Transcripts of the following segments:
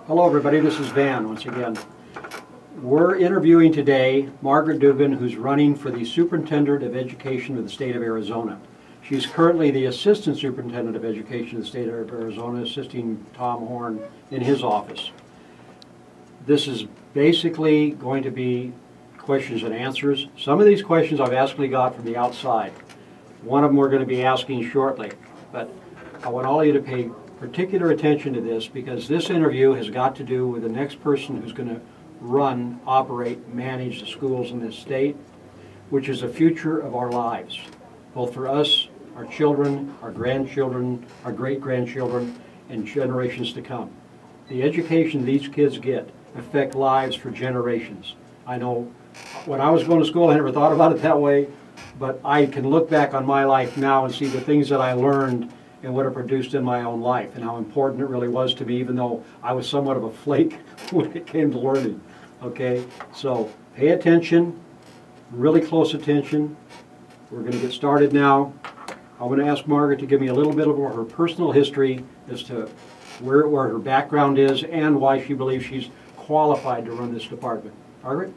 Hello everybody, this is Van once again. We're interviewing today Margaret Dugan, who's running for the Superintendent of Education of the state of Arizona. She's currently the Assistant Superintendent of Education of the state of Arizona, assisting Tom Horn in his office. This is basically going to be questions and answers. Some of these questions I've actually got from the outside. One of them we're going to be asking shortly, but I want all of you to pay particular attention to this because this interview has got to do with the next person who's going to run, operate, manage the schools in this state, which is the future of our lives, both for us, our children, our grandchildren, our great-grandchildren, and generations to come. The education these kids get affect lives for generations. I know when I was going to school I never thought about it that way, but I can look back on my life now and see the things that I learned and what it produced in my own life and how important it really was to me, even though I was somewhat of a flake when it came to learning. Okay, so pay attention, really close attention. We're going to get started now. I'm going to ask Margaret to give me a little bit of her personal history as to where her background is and why she believes she's qualified to run this department. Margaret?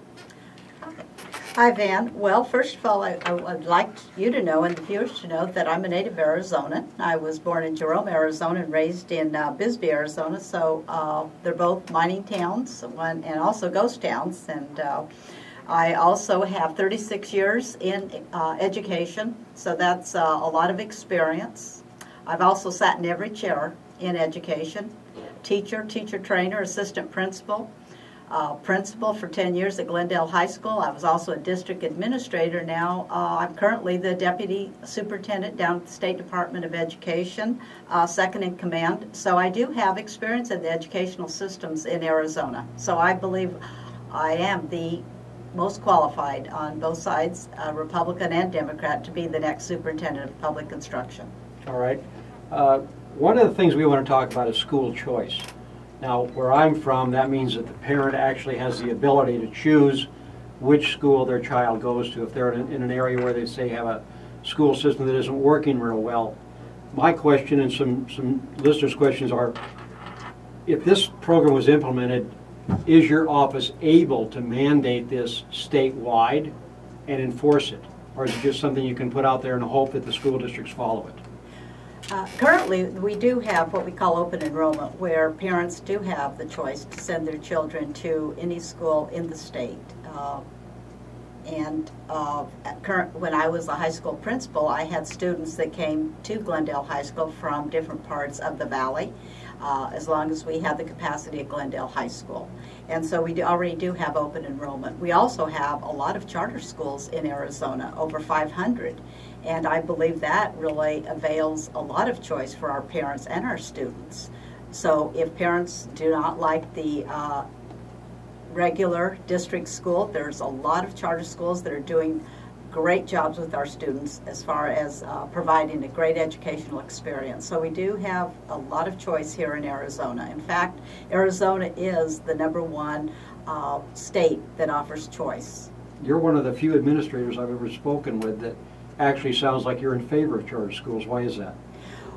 Hi, Van. Well, first of all, I'd like you to know and the viewers to know that I'm a native Arizonan. I was born in Jerome, Arizona and raised in Bisbee, Arizona, so they're both mining towns and also ghost towns. And I also have 36 years in education, so that's a lot of experience. I've also sat in every chair in education, teacher, teacher trainer, assistant principal. Principal for 10 years at Glendale High School. I was also a district administrator. Now I'm currently the deputy superintendent down at the State Department of Education, second in command. So I do have experience in the educational systems in Arizona. So I believe I am the most qualified on both sides, Republican and Democrat, to be the next superintendent of public instruction. All right. One of the things we want to talk about is school choice. Now, where I'm from, that means that the parent actually has the ability to choose which school their child goes to if they're in an area where they say have a school system that isn't working real well. My question and some listeners' questions are, if this program was implemented, is your office able to mandate this statewide and enforce it? Or is it just something you can put out there and hope that the school districts follow it? Currently, we do have what we call open enrollment, where parents do have the choice to send their children to any school in the state. When I was a high school principal, I had students that came to Glendale High School from different parts of the valley, as long as we had the capacity at Glendale High School. And so we already do have open enrollment. We also have a lot of charter schools in Arizona, over 500. And I believe that really avails a lot of choice for our parents and our students. So if parents do not like the regular district school, there's a lot of charter schools that are doing great jobs with our students as far as providing a great educational experience. So we do have a lot of choice here in Arizona. In fact, Arizona is the #1 state that offers choice. You're one of the few administrators I've ever spoken with that actually sounds like you're in favor of charter schools. Why is that?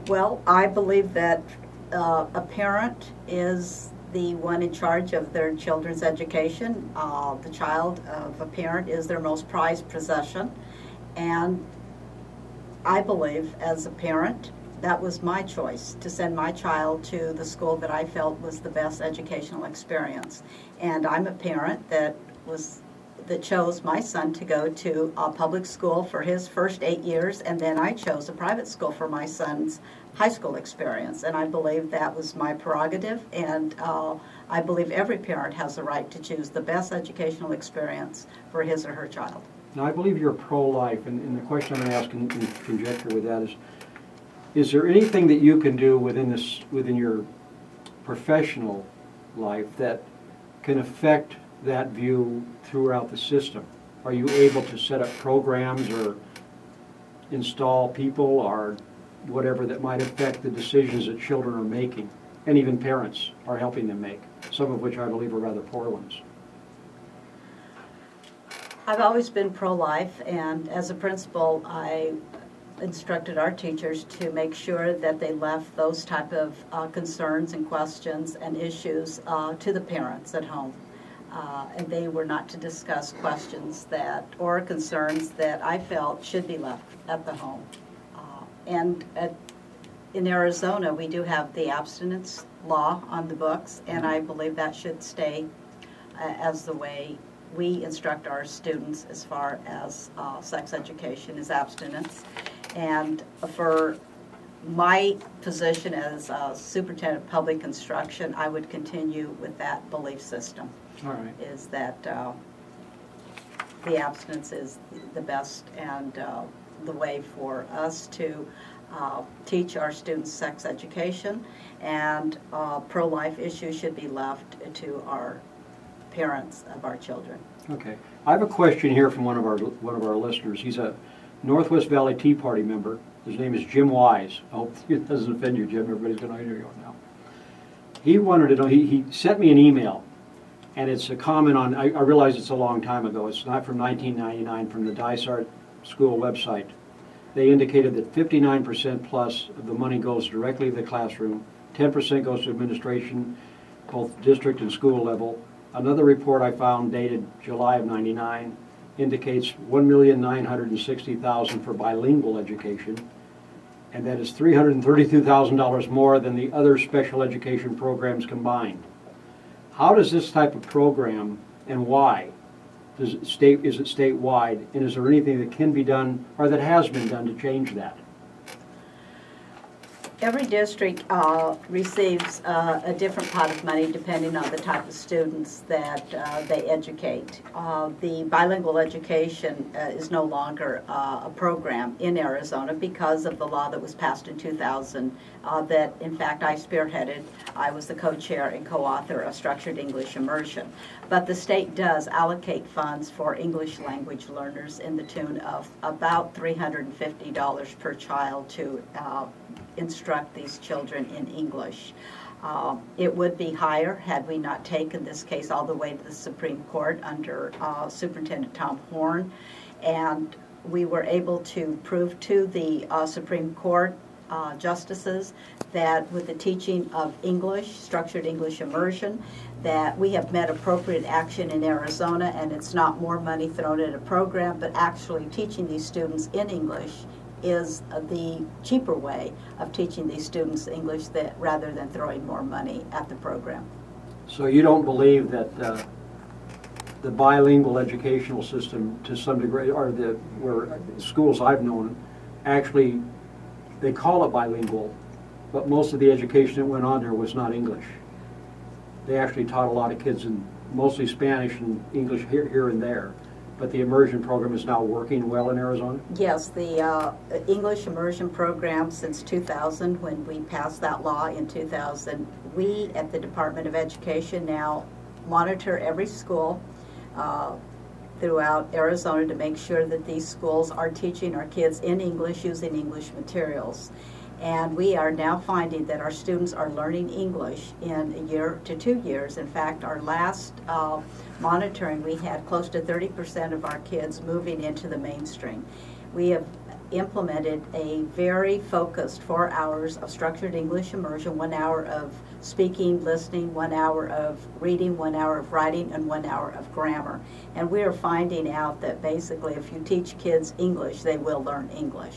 Well, I believe that a parent is the one in charge of their children's education. The child of a parent is their most prized possession. And I believe, as a parent, that was my choice, to send my child to the school that I felt was the best educational experience. And I'm a parent that chose my son to go to a public school for his first 8 years, and then I chose a private school for my son's high school experience. And I believe that was my prerogative, and I believe every parent has the right to choose the best educational experience for his or her child. Now, I believe you're pro-life, and the question I'm going to ask in conjecture with that is there anything that you can do within your professional life that can affect that view throughout the system? Are you able to set up programs or install people or whatever that might affect the decisions that children are making, and even parents are helping them make, some of which I believe are rather poor ones? I've always been pro-life, and as a principal, I instructed our teachers to make sure that they left those type of concerns and questions and issues to the parents at home. And they were not to discuss questions that or concerns that I felt should be left at the home. In Arizona, we do have the abstinence law on the books, and I believe that should stay as the way we instruct our students as far as sex education is abstinence. And for my position as superintendent of public instruction, I would continue with that belief system. All right. Is that the abstinence is the best and the way for us to teach our students sex education, and pro-life issues should be left to our parents of our children. Okay. I have a question here from one of our listeners. He's a Northwest Valley Tea Party member. His name is Jim Wise. I hope it doesn't offend you, Jim. Everybody's going to hear you now. He wanted to know, he sent me an email, and it's a comment on, I realize it's a long time ago. It's not from 1999, from the Dysart School website. They indicated that 59% plus of the money goes directly to the classroom, 10% goes to administration, both district and school level. Another report I found dated July of '99 indicates $1,960,000 for bilingual education, and that is $332,000 more than the other special education programs combined. How does this type of program, and why, is it statewide, and is there anything that can be done or that has been done to change that? Every district receives a different pot of money depending on the type of students that they educate. The bilingual education is no longer a program in Arizona because of the law that was passed in 2000 that, in fact, I spearheaded. I was the co-chair and co-author of Structured English Immersion. But the state does allocate funds for English language learners in the tune of about $350 per child to instruct these children in English. It would be higher had we not taken this case all the way to the Supreme Court under Superintendent Tom Horn, and we were able to prove to the Supreme Court justices that with the teaching of English, structured English immersion, that we have met appropriate action in Arizona, and it's not more money thrown at a program, but actually teaching these students in English is the cheaper way of teaching these students English rather than throwing more money at the program. So you don't believe that the bilingual educational system to some degree, or where schools I've known, actually, they call it bilingual, but most of the education that went on there was not English. They actually taught a lot of kids in mostly Spanish and English here and there. But the immersion program is now working well in Arizona? Yes, the English immersion program since 2000, when we passed that law in 2000, we at the Department of Education now monitor every school throughout Arizona to make sure that these schools are teaching our kids in English using English materials. And we are now finding that our students are learning English in a year to 2 years. In fact, our last monitoring, we had close to 30% of our kids moving into the mainstream. We have implemented a very focused 4 hours of structured English immersion, 1 hour of speaking, listening, 1 hour of reading, 1 hour of writing, and 1 hour of grammar. And we are finding out that basically if you teach kids English, they will learn English.